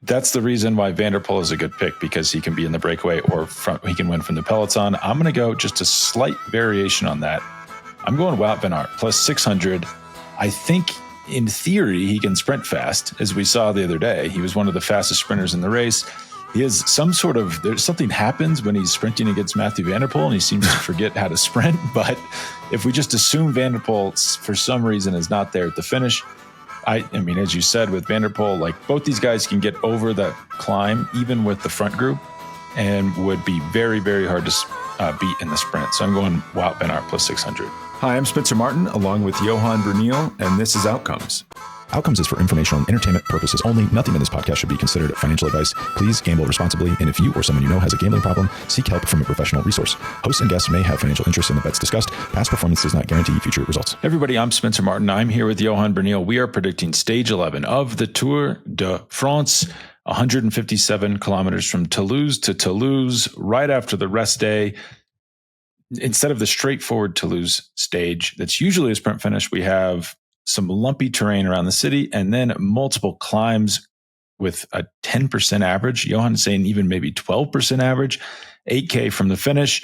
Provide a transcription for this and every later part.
That's the reason why Van der Poel is a good pick, because he can be in the breakaway or he can win from the peloton. I'm going to go just a slight variation on that. I'm going Wout van Aert plus 600. I think in theory he can sprint fast, as we saw the other day. He was one of the fastest sprinters in the race. He has something happens when he's sprinting against Mathieu van der Poel, and he seems to forget how to sprint. But if we just assume Van der Poel for some reason is not there at the finish, I mean, as you said, with Van der Poel, like both these guys can get over that climb, even with the front group, and would be very, very hard to beat in the sprint. So I'm going Wout van Aert plus 600. Hi, I'm Spencer Martin, along with Johan Bruyneel, and this is Outcomes. Outcomes is for informational and entertainment purposes only. Nothing in this podcast should be considered financial advice. Please gamble responsibly, and if you or someone you know has a gambling problem, seek help from a professional resource. Hosts and guests may have financial interest in the bets discussed. Past performance does not guarantee future results. Everybody, I'm Spencer Martin. I'm here with Johan Bruyneel. We are predicting stage 11 of the Tour de France, 157 kilometers from Toulouse to Toulouse, right after the rest day. Instead of the straightforward Toulouse stage that's usually a sprint finish, we have some lumpy terrain around the city and then multiple climbs with a 10% average. Johan is saying even maybe 12% average, 8K from the finish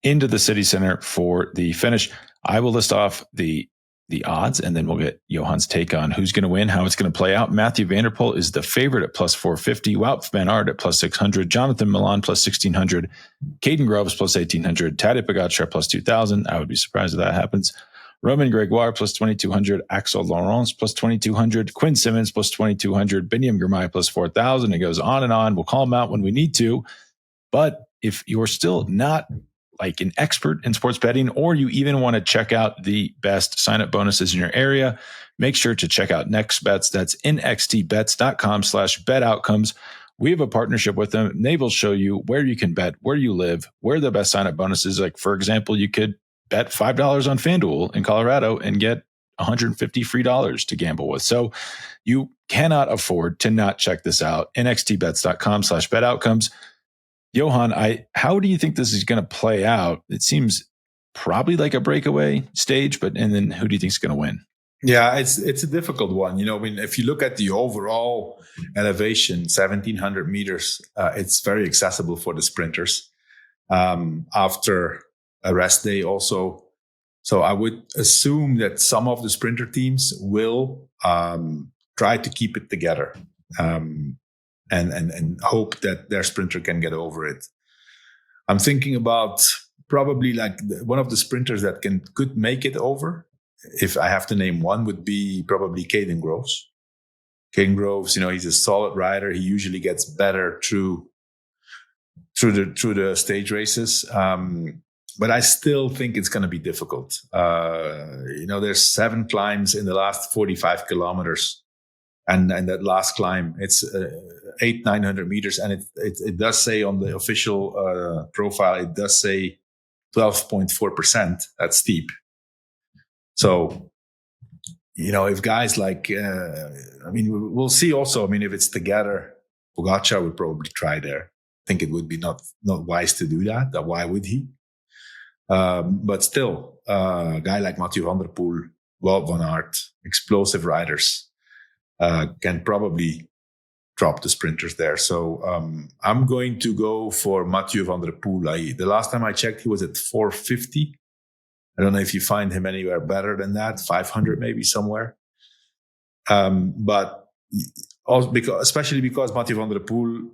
into the city center for the finish. I will list off the odds, and then we'll get Johan's take on who's going to win, how it's going to play out. Mathieu van der Poel is the favorite at plus 450. Wout van Aert at plus 600. Jonathan Milan plus 1600. Caden Groves plus 1800. Tadej Pogačar plus 2000. I would be surprised if that happens. Romain Gregoire plus 2200. Axel Laurence plus 2200. Quinn Simmons plus 2200. Biniam Girmay plus 4000. It goes on and on. We'll call them out when we need to. But if you're still not like an expert in sports betting, or you even want to check out the best sign-up bonuses in your area, make sure to check out Next Bets. That's nxtbets.com/betoutcomes. We have a partnership with them. They will show you where you can bet, where you live, where the best sign-up bonuses. Like, for example, you could bet $5 on FanDuel in Colorado and get $150 free to gamble with. So you cannot afford to not check this out. nxtbets.com/betoutcomes. Johan, how do you think this is going to play out? It seems probably like a breakaway stage, and then who do you think is going to win? Yeah, it's a difficult one. You know, I mean, if you look at the overall elevation, 1,700 meters, it's very accessible for the sprinters after a rest day also. So I would assume that some of the sprinter teams will try to keep it together. And hope that their sprinter can get over it. I'm thinking about probably like one of the sprinters that could make it over. If I have to name one, would be probably Caden Groves. Caden Groves, you know, he's a solid rider. He usually gets better through the stage races. But I still think it's going to be difficult. You know, there's 7 climbs in the last 45 kilometers. And that last climb, it's 900 meters. And it does say on the official profile, it does say 12.4%. That's steep. So, you know, if guys like, I mean, we'll see also. I mean, if it's together, Pogačar would probably try there. I think it would be not wise to do that. Why would he? But still, a guy like Mathieu van der Poel, Wout van Aert, explosive riders, can probably drop the sprinters there. So I'm going to go for Mathieu van der Poel. The last time I checked, he was at 450. I don't know if you find him anywhere better than that, 500 maybe somewhere. But also especially because Mathieu van der Poel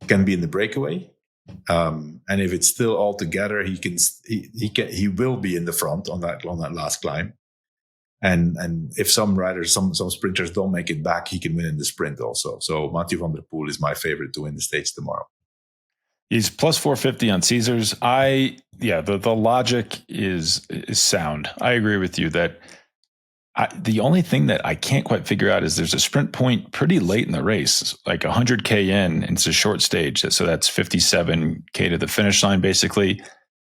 can be in the breakaway. And if it's still all together, he will be in the front on that last climb. And if some riders, some sprinters don't make it back, he can win in the sprint also. So Mathieu van der Poel is my favorite to win the stage tomorrow. He's plus 450 on Caesars. The logic is sound. I agree with you that the only thing that I can't quite figure out is there's a sprint point pretty late in the race, like 100K in, and it's a short stage. So that's 57K to the finish line, basically.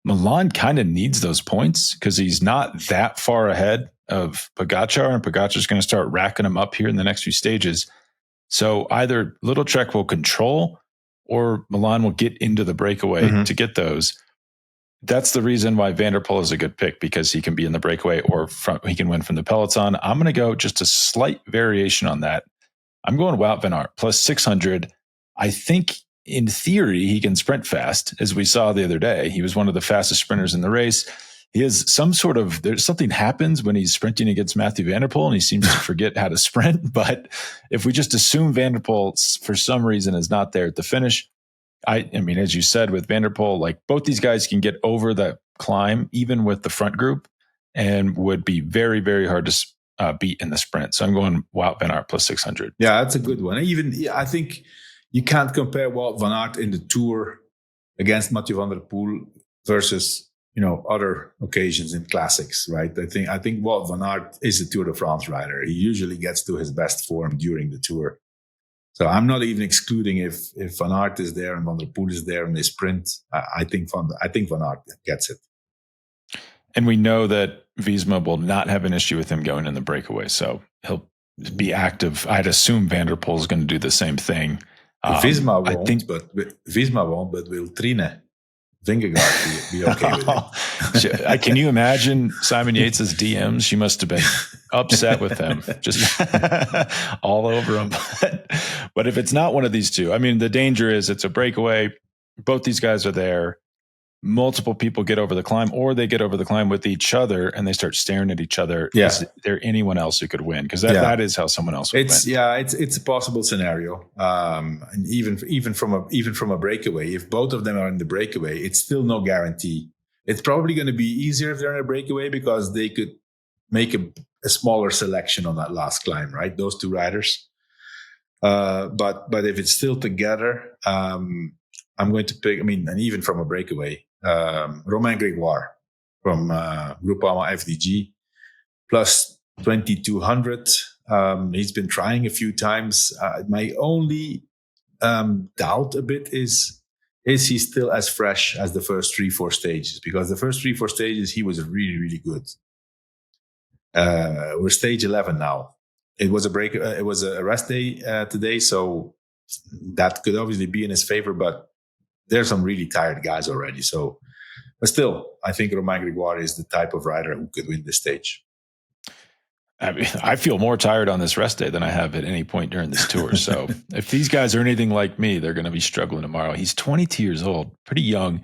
Milan kind of needs those points because he's not that far ahead of Pogačar, and Pogačar is going to start racking them up here in the next few stages. So either Little Trek will control or Milan will get into the breakaway to get those. That's the reason why Van der Poel is a good pick, because he can be in the breakaway or he can win from the peloton. I'm going to go just a slight variation on that. I'm going Wout van Aert plus 600. I think in theory he can sprint fast, as we saw the other day. He was one of the fastest sprinters in the race. He has there's something happens when he's sprinting against Mathieu van der Poel and he seems to forget how to sprint. But if we just assume van der Poel for some reason is not there at the finish, I mean, as you said with van der Poel, like both these guys can get over the climb, even with the front group, and would be very, very hard to beat in the sprint. So I'm going Wout van Aert plus 600. Yeah, that's a good one. I think you can't compare Wout van Aert in the Tour against Mathieu van der Poel versus other occasions in classics, right? I think Wout van Aert is a Tour de France rider. He usually gets to his best form during the Tour. So I'm not even excluding if Van Aert is there and Van der Poel is there in the sprint. I think Van Aert gets it. And we know that Visma will not have an issue with him going in the breakaway, so he'll be active. I'd assume Van der Poel is going to do the same thing. Visma won't, but will Trine Vingegaard be okay with it? Can you imagine Simon Yates's DMs? She must have been upset with them, just all over him. But if it's not one of these two, I mean, the danger is it's a breakaway. Both these guys are there. Multiple people get over the climb, or they get over the climb with each other and they start staring at each other. Yeah. Is there anyone else who could win? Because that is how someone else would win. Yeah, it's a possible scenario. And even from a breakaway, if both of them are in the breakaway, it's still no guarantee. It's probably going to be easier if they're in a breakaway because they could make a smaller selection on that last climb, right? Those two riders. But if it's still together, I'm going to pick. I mean, and even from a breakaway. Romain Grégoire from Groupama FDG plus 2,200. He's been trying a few times. My only doubt a bit is he still as fresh as the first 3-4 stages? Because the first 3-4 stages he was really, really good. We're stage 11 now. It was a rest day today, so that could obviously be in his favor, but there's some really tired guys already. So, but still, I think Romain Grégoire is the type of rider who could win this stage. I mean, I feel more tired on this rest day than I have at any point during this tour. So if these guys are anything like me, they're going to be struggling tomorrow. He's 22 years old, pretty young.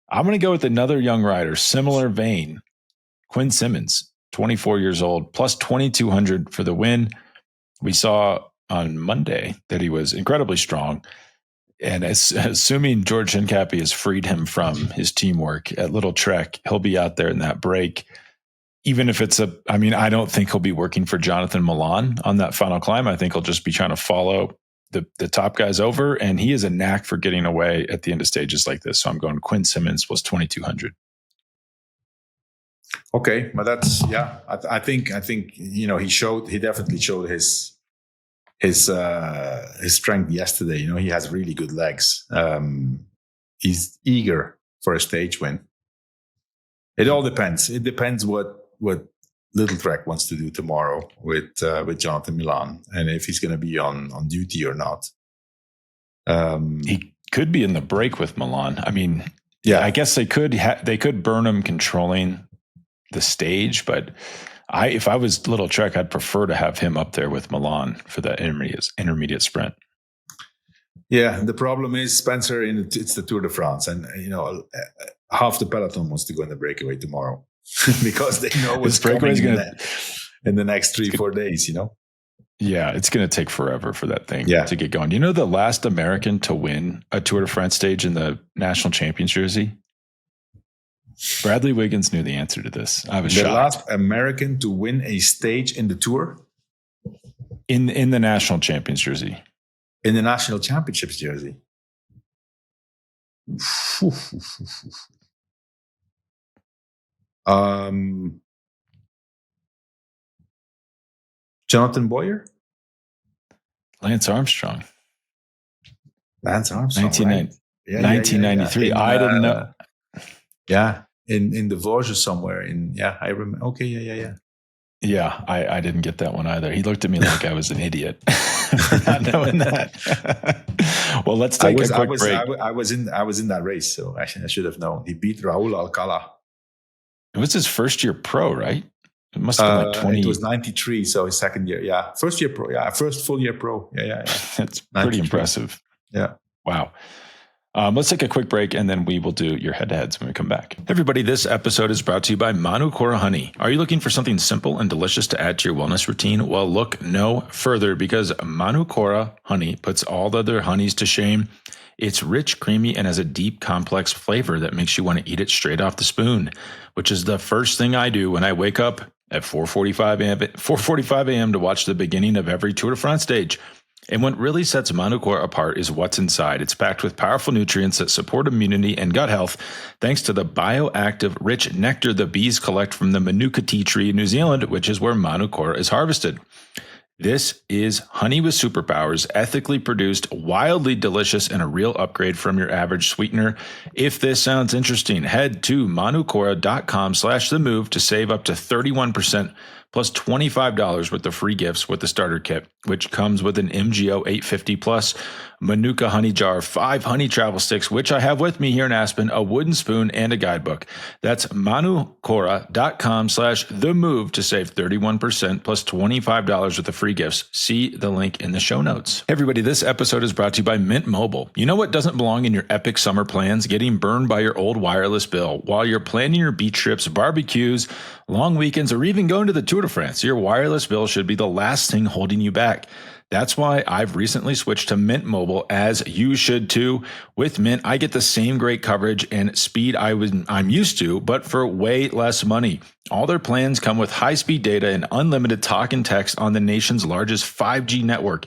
I'm going to go with another young rider, similar vein, Quinn Simmons, 24 years old, plus 2,200 for the win. We saw on Monday that he was incredibly strong. And assuming George Hincapie has freed him from his teamwork at Little Trek, he'll be out there in that break. Even if I don't think he'll be working for Jonathan Milan on that final climb. I think he'll just be trying to follow the top guys over. And he has a knack for getting away at the end of stages like this. So I'm going Quinn Simmons plus 2,200. Okay. But that's, I think, he definitely showed his strength yesterday. He has really good legs. He's eager for a stage win. It all depends. It depends what Little Trek wants to do tomorrow with Jonathan Milan, and if he's going to be on duty or not. He could be in the break with Milan. I mean, yeah, I guess they could burn him controlling the stage, but if I was Little Trek, I'd prefer to have him up there with Milan for the intermediate sprint. Yeah, the problem is, Spencer, it's the Tour de France, and half the peloton wants to go in the breakaway tomorrow because they know what's coming in the next 3-4 days. Yeah, it's going to take forever for that thing to get going. The last American to win a Tour de France stage in the national champions jersey? Bradley Wiggins knew the answer to this. I was shocked. The last American to win a stage in the Tour? In the national champions jersey. In the national championships jersey. Jonathan Boyer? Lance Armstrong. 1993. I didn't know. Yeah, in the Vosges somewhere. I remember. Okay, yeah. Yeah, I didn't get that one either. He looked at me like I was an idiot for not knowing that. Well, let's take a quick break. I was in that race, so I should have known. He beat Raul Alcala. It was his first year pro, right? It must have been like 20. It was 93, so his second year. Yeah, first year pro. Yeah, first full year pro. Yeah. That's pretty impressive. Yeah. Wow. Let's take a quick break, and then we will do your head-to-heads when we come back. Everybody, this episode is brought to you by Manukora Honey. Are you looking for something simple and delicious to add to your wellness routine? Well, look no further, because Manukora Honey puts all the other honeys to shame. It's rich, creamy, and has a deep, complex flavor that makes you want to eat it straight off the spoon, which is the first thing I do when I wake up at 4:45 a.m. to watch the beginning of every Tour de France stage. And what really sets Manukora apart is what's inside. It's packed with powerful nutrients that support immunity and gut health, thanks to the bioactive, rich nectar the bees collect from the Manuka tea tree in New Zealand, which is where Manukora is harvested. This is honey with superpowers, ethically produced, wildly delicious, and a real upgrade from your average sweetener. If this sounds interesting, head to manukora.com/themove to save up to 31% plus $25 worth of free gifts with the starter kit, which comes with an MGO 850 plus Manuka honey jar, 5 honey travel sticks, which I have with me here in Aspen, a wooden spoon, and a guidebook. That's manukora.com/themove to save 31% plus $25 worth of free gifts. See the link in the show notes. Hey everybody, this episode is brought to you by Mint Mobile. You know what doesn't belong in your epic summer plans? Getting burned by your old wireless bill. While you're planning your beach trips, barbecues, long weekends, or even going to the Tour de France, your wireless bill should be the last thing holding you back. That's why I've recently switched to Mint Mobile, as you should too. With Mint, I get the same great coverage and speed I'm used to, but for way less money. All their plans come with high-speed data and unlimited talk and text on the nation's largest 5G network.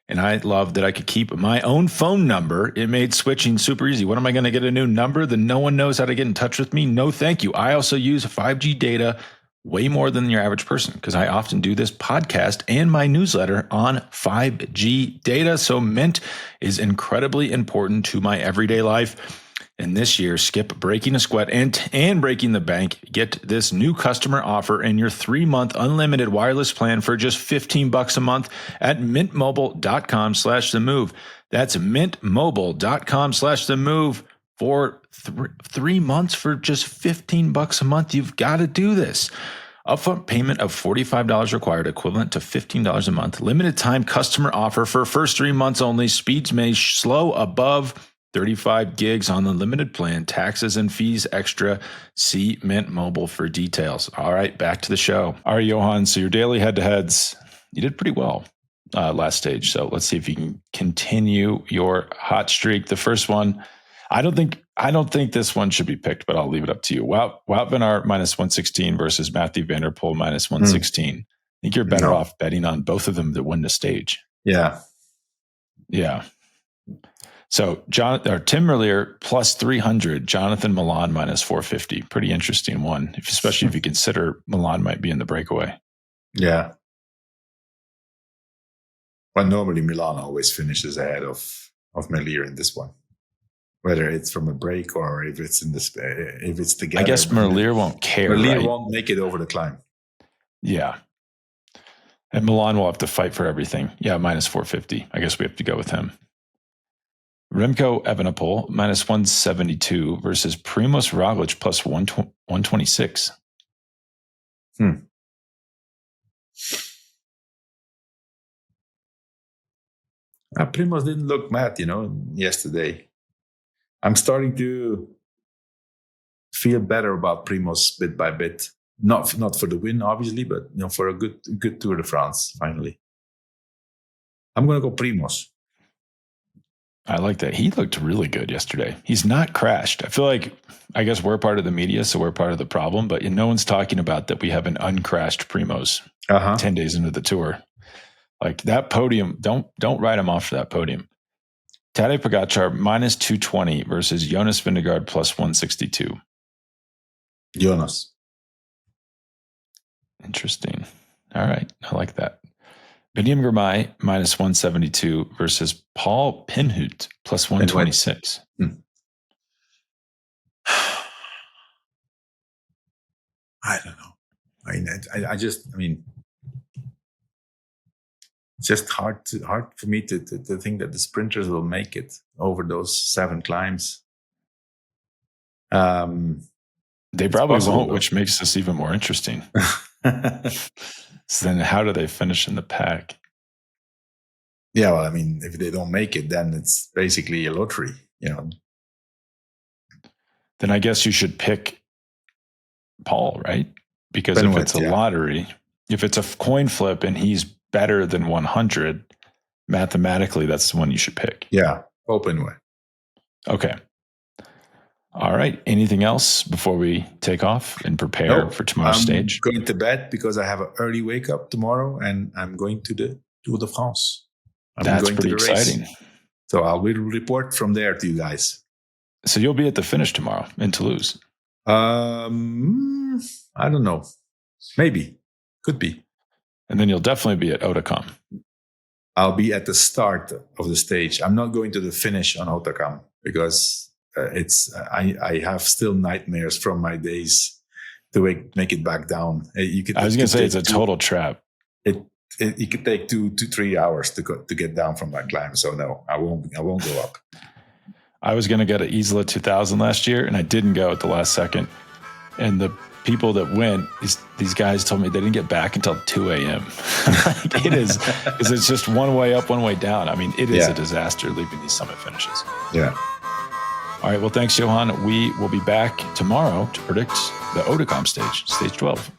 And I love that I could keep my own phone number. It made switching super easy. What am I going to get a new number? Then no one knows how to get in touch with me? No, thank you. I also use 5G data way more than your average person, because I often do this podcast and my newsletter on 5G data. So Mint is incredibly important to my everyday life. And this year, skip breaking a sweat and breaking the bank. Get this new customer offer and your 3-month unlimited wireless plan for just $15 a month at mintmobile.com/themove. That's mintmobile.com/themove for 3 months for just $15 a month. You've got to do this. Upfront payment of $45 required, equivalent to $15 a month. Limited time customer offer for first 3 months only. Speeds may slow above 35 gigs on the limited plan. Taxes and fees extra. See Mint Mobile for details. All right, back to the show. All right, Johan, so your daily head-to-heads, you did pretty well last stage. So let's see if you can continue your hot streak. The first one, I don't think this one should be picked, but I'll leave it up to you. Wout van Aert -116 versus Mathieu van der Poel -116. I think you're better off betting on both of them to win the stage. Yeah. So Tim Merlier +300, Jonathan Milan -450. Pretty interesting one, especially if you consider Milan might be in the breakaway. Yeah. Well, normally Milan always finishes ahead of Merlier in this one, whether it's from a break or if it's together. I guess Merlier won't care. Merlier right? won't make it over the climb. Yeah. And Milan will have to fight for everything. Yeah, -450. I guess we have to go with him. Remco Evenepoel -172 versus Primož Roglič +126. Primož didn't look mad, yesterday. I'm starting to feel better about Primož bit by bit. Not for the win, obviously, but for a good Tour de France. Finally, I'm going to go Primož. I like that. He looked really good yesterday. He's not crashed. I feel like, I guess we're part of the media, so we're part of the problem, but no one's talking about that we have an uncrashed Primož 10 days into the Tour. Like that podium, don't write him off for that podium. Tadej Pogačar -220 versus Jonas Vingegaard +162. Jonas. Interesting. All right. I like that. Biniam Girmay -172 versus Paul Pinhut +126. I don't know. It's just hard for me to think that the sprinters will make it over those 7 climbs. They probably won't, which makes this even more interesting. So then how do they finish in the pack? Yeah, well, I mean, if they don't make it, then it's basically a lottery, you know. Then I guess you should pick Paul, right? Because if it's a lottery, if it's a coin flip and he's better than 100, mathematically, that's the one you should pick. Yeah, open way. Okay. All right. Anything else before we take off and prepare for tomorrow's stage? I'm going to bed because I have an early wake up tomorrow, and I'm going to the Tour de France. That's pretty exciting. So I will report from there to you guys. So you'll be at the finish tomorrow in Toulouse. I don't know. Maybe. Could be. And then you'll definitely be at OOTCOMES. I'll be at the start of the stage. I'm not going to the finish on OOTCOMES because I have still nightmares from my days to make it back down. I was going to say it's a total trap. It could take 2 to 3 hours to get down from that climb. So no, I won't go up. I was going to go to Isla 2000 last year, and I didn't go at the last second. And the people that went, these guys told me they didn't get back until 2 a.m. Like it is, because it's just one way up, one way down. I mean, it is a disaster leaving these summit finishes. Yeah. All right. Well, thanks, Johan. We will be back tomorrow to predict the OOTCOMES stage 12.